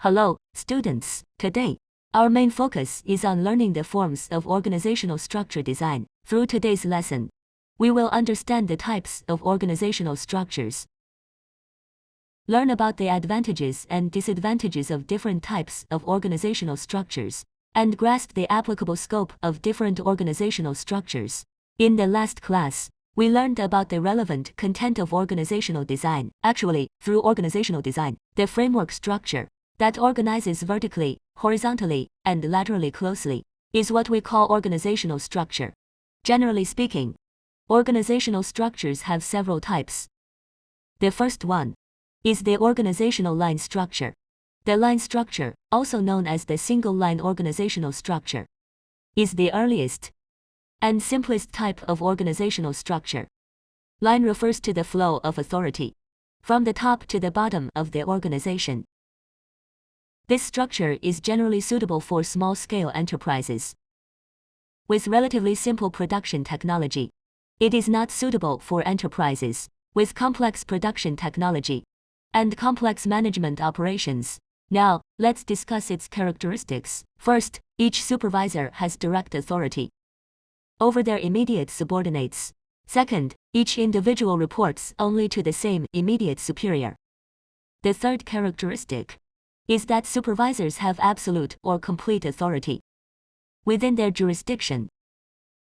Hello, students. Today, our main focus is on learning the forms of organizational structure design. Through today's lesson, we will understand the types of organizational structures, learn about the advantages and disadvantages of different types of organizational structures, and grasp the applicable scope of different organizational structures. In the last class, we learned about the relevant content of organizational design. Actually, through organizational design, the framework structure that organizes vertically, horizontally, and laterally closely is what we call organizational structure. Generally speaking, organizational structures have several types. The first one is the organizational line structure. The line structure, also known as the single-line organizational structure, is the earliest and simplest type of organizational structure. Line refers to the flow of authority from the top to the bottom of the organization. This structure is generally suitable for small-scale enterprises with relatively simple production technology. It is not suitable for enterprises with complex production technology and complex management operations. Now, let's discuss its characteristics. First, each supervisor has direct authority over their immediate subordinates. Second, each individual reports only to the same immediate superior. The third characteristic is that supervisors have absolute or complete authority within their jurisdiction.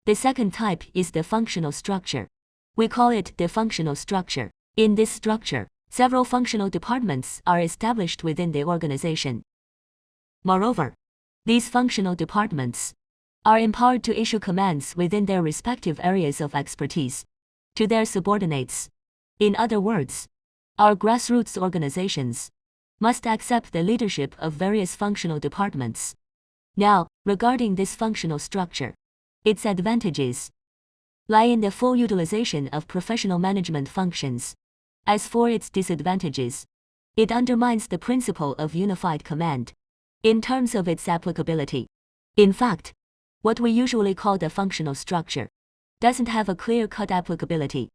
The second type is the functional structure. We call it the functional structure. In this structure, several functional departments are established within the organization. Moreover, these functional departments are empowered to issue commands within their respective areas of expertise to their subordinates. In other words, our grassroots organizations must accept the leadership of various functional departments. Now, regarding this functional structure, its advantages lie in the full utilization of professional management functions. As for its disadvantages, it undermines the principle of unified command in terms of its applicability. In fact, what we usually call the functional structure doesn't have a clear-cut applicability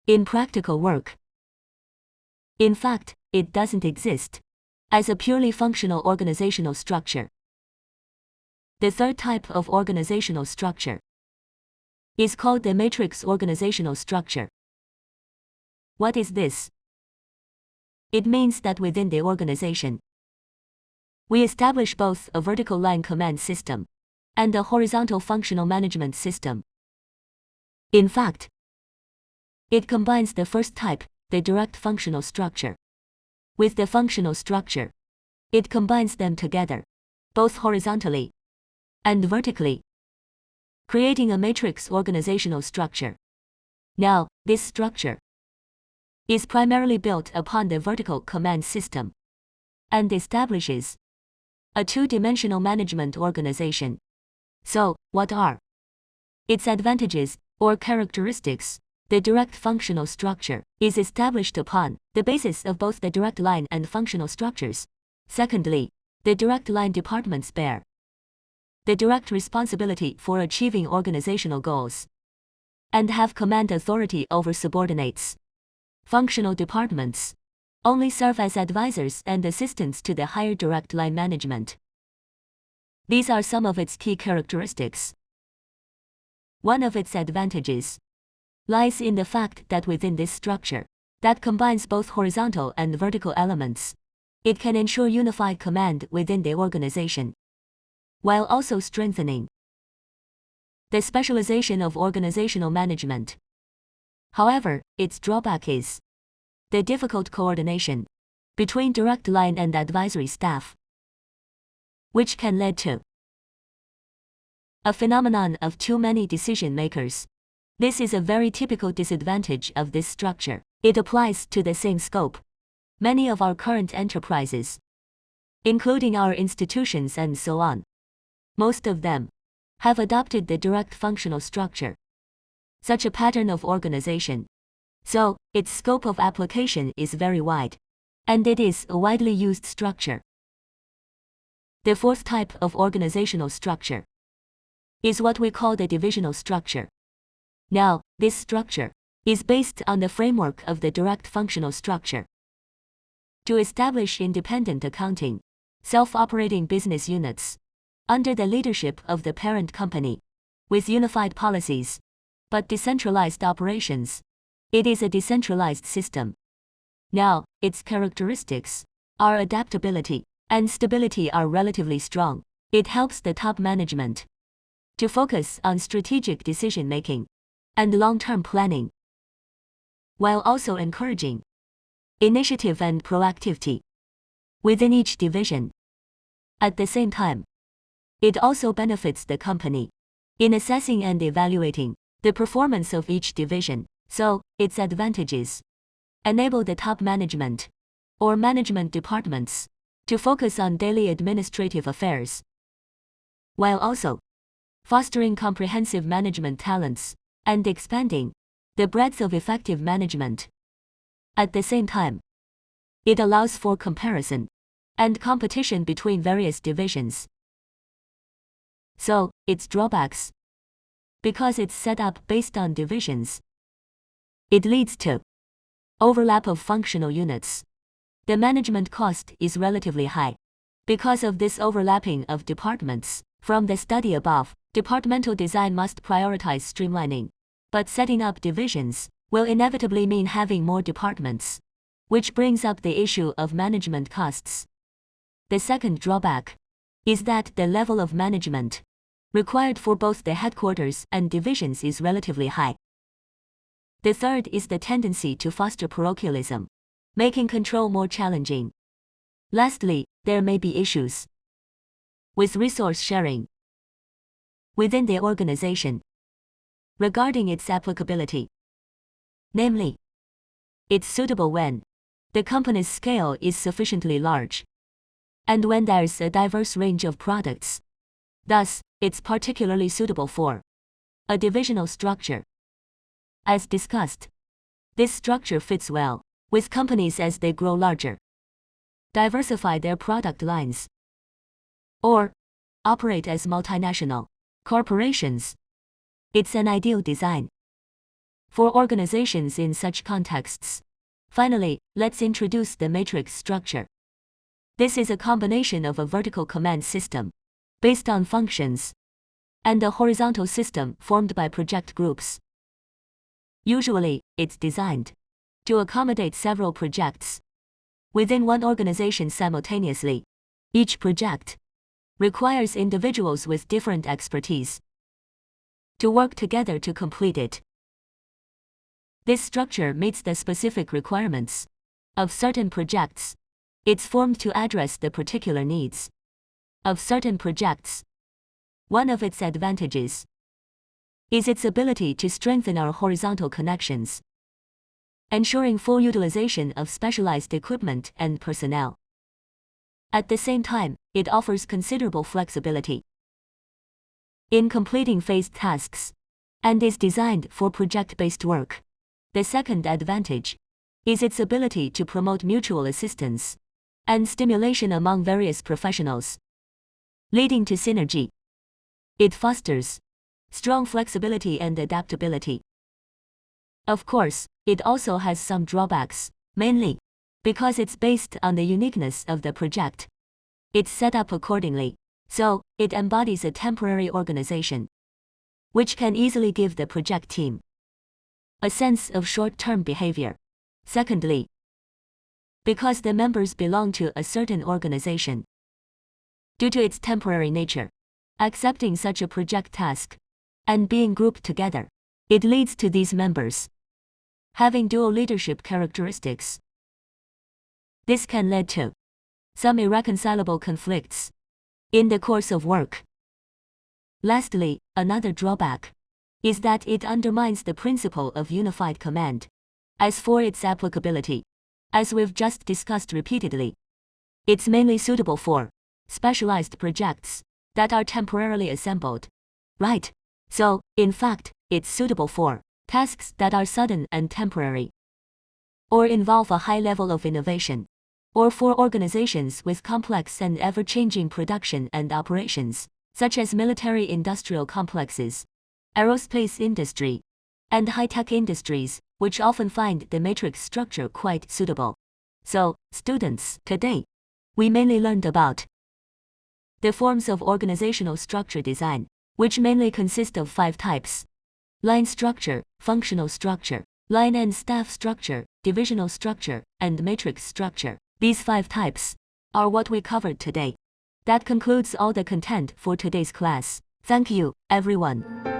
in practical work. In fact, it doesn't exist as a purely functional organizational structure. The third type of organizational structure is called the matrix organizational structure. What is this? It means that within the organization, we establish both a vertical line command system and a horizontal functional management system. In fact, it combines the first type, the direct functional structure, with the functional structure. It combines them together, both horizontally and vertically, creating a matrix organizational structure. Now, this structure is primarily built upon the vertical command system and establishes a two-dimensional management organization. So, what are its advantages or characteristics? The direct functional structure is established upon the basis of both the direct line and functional structures. Secondly, the direct line departments bear the direct responsibility for achieving organizational goals and have command authority over subordinates. Functional departments only serve as advisors and assistants to the higher direct line management. These are some of its key characteristics. One of its advantages lies in the fact that within this structure, that combines both horizontal and vertical elements, it can ensure unified command within the organization, while also strengthening the specialization of organizational management. However, its drawback is the difficult coordination between direct line and advisory staff, which can lead to a phenomenon of too many decision makers. This is a very typical disadvantage of this structure. It applies to the same scope. Many of our current enterprises, including our institutions and so on, most of them have adopted the direct functional structure, such a pattern of organization. So, its scope of application is very wide, and it is a widely used structure. The fourth type of organizational structure is what we call the divisional structure. Now, this structure is based on the framework of the direct functional structure. To establish independent accounting, self-operating business units, under the leadership of the parent company, with unified policies, but decentralized operations. It is a decentralized system. Now, its characteristics are adaptability and stability are relatively strong. It helps the top management to focus on strategic decision-making and long-term planning, while also encouraging initiative and proactivity within each division. At the same time, it also benefits the company in assessing and evaluating the performance of each division, so its advantages enable the top management or management departments to focus on daily administrative affairs, while also fostering comprehensive management talents and expanding the breadth of effective management. At the same time, it allows for comparison and competition between various divisions. So, its drawbacks. Because it's set up based on divisions, it leads to overlap of functional units. The management cost is relatively high. Because of this overlapping of departments, from the study above, departmental design must prioritize streamlining. But setting up divisions will inevitably mean having more departments, which brings up the issue of management costs. The second drawback is that the level of management required for both the headquarters and divisions is relatively high. The third is the tendency to foster parochialism, making control more challenging. Lastly, there may be issues with resource sharing within the organization regarding its applicability. Namely, it's suitable when the company's scale is sufficiently large and when there's a diverse range of products. Thus, it's particularly suitable for a divisional structure. As discussed, this structure fits well with companies as they grow larger, diversify their product lines, or operate as multinational corporations. It's an ideal design for organizations in such contexts. Finally, let's introduce the matrix structure. This is a combination of a vertical command system based on functions and a horizontal system formed by project groups. Usually, it's designed to accommodate several projects within one organization simultaneously. Each project requires individuals with different expertise to work together to complete it. This structure meets the specific requirements of certain projects. It's formed to address the particular needs of certain projects. One of its advantages is its ability to strengthen our horizontal connections, ensuring full utilization of specialized equipment and personnel. At the same time, it offers considerable flexibility in completing phased tasks and is designed for project-based work. The second advantage is its ability to promote mutual assistance and stimulation among various professionals, leading to synergy. It fosters strong flexibility and adaptability. Of course, it also has some drawbacks, mainly because it's based on the uniqueness of the project. It's set up accordingly, so it embodies a temporary organization, which can easily give the project team a sense of short-term behavior. Secondly, because the members belong to a certain organization, due to its temporary nature, accepting such a project task and being grouped together, it leads to these members having dual leadership characteristics. This can lead to some irreconcilable conflicts in the course of work. Lastly, another drawback is that it undermines the principle of unified command. As for its applicability, as we've just discussed repeatedly, it's mainly suitable for specialized projects that are temporarily assembled. Right? So, in fact, it's suitable for tasks that are sudden and temporary, or involve a high level of innovation, or for organizations with complex and ever-changing production and operations, such as military-industrial complexes, aerospace industry, and high-tech industries, which often find the matrix structure quite suitable. So, students, today, we mainly learned about the forms of organizational structure design, which mainly consist of 5 types: line structure, functional structure, line and staff structure, divisional structure, and matrix structure. These 5 types are what we covered today. That concludes all the content for today's class. Thank you, everyone.